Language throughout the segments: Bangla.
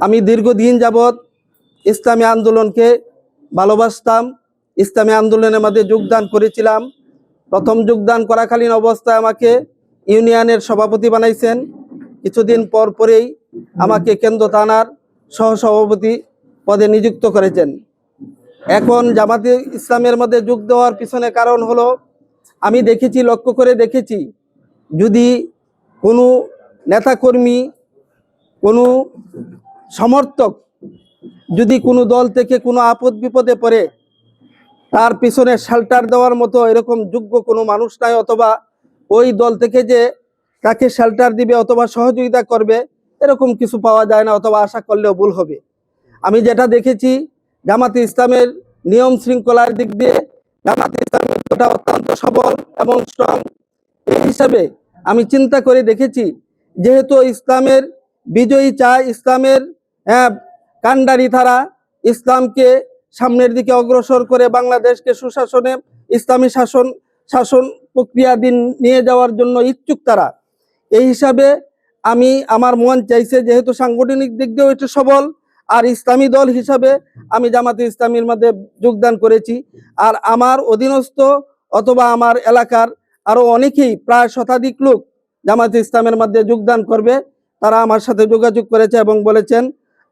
আমি দীর্ঘদিন যাবৎ ইসলামী আন্দোলনকে ভালোবাসতাম। ইসলামী আন্দোলনের মধ্যে যোগদান করেছিলাম। প্রথম যোগদান করাকালীন অবস্থায় আমাকে ইউনিয়নের সভাপতি বানাইছেন। কিছুদিন পরেই আমাকে কেন্দ্র থানার সহসভাপতি পদে নিযুক্ত করেছেন। এখন জামাতে ইসলামের মধ্যে যোগ দেওয়ার পিছনে কারণ হলো, আমি দেখেছি, লক্ষ্য করে দেখেছি, যদি কোনো নেতাকর্মী, কোনো সমর্থক যদি কোনো দল থেকে কোনো আপদ বিপদে পড়ে, তার পিছনে শেল্টার দেওয়ার মতো এরকম যোগ্য কোনো মানুষ নাই, অথবা ওই দল থেকে যে তাকে শেল্টার দিবে অথবা সহযোগিতা করবে, এরকম কিছু পাওয়া যায় না, অথবা আশা করলেও ভুল হবে। আমি যেটা দেখেছি, জামাতে ইসলামের নিয়ম শৃঙ্খলার দিক দিয়ে জামাতে ইসলামের অত্যন্ত সবল এবং স্ট্রং। এই হিসাবে আমি চিন্তা করে দেখেছি, যেহেতু ইসলামের বিজয়ী চায়, ইসলামের কান্ডারি তারা, ইসলামকে সামনের দিকে অগ্রসর করে বাংলাদেশকে সুশাসনে, ইসলামী শাসন প্রক্রিয়া দিন নিয়ে যাওয়ার জন্য ইচ্ছুক তারা। এই হিসাবে আমার মন চাইছে, যেহেতু সাংগঠনিক দিক দিয়েও একটু সবল, আর ইসলামী দল হিসাবে আমি জামাতে ইসলামীর মধ্যে যোগদান করেছি। আর আমার অধীনস্থ অথবা আমার এলাকার আরো অনেকেই, প্রায় শতাধিক লোক জামাতে ইসলামের মধ্যে যোগদান করবে। তারা আমার সাথে যোগাযোগ করেছে এবং বলেছেন,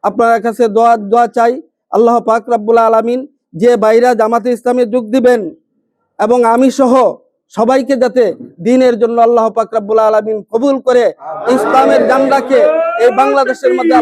আপনার কাছে দোয়া চাই, আল্লাহ পাক রব্বুল আলামিন যে বাইরা জামাতে ইসলামে যোগ দিবেন এবং আমি সহ সবাইকে যাতে দ্বীনের জন্য আল্লাহ পাক রব্বুল আলামিন কবুল করে ইসলামের জান্ডাকে এই বাংলাদেশের মধ্যে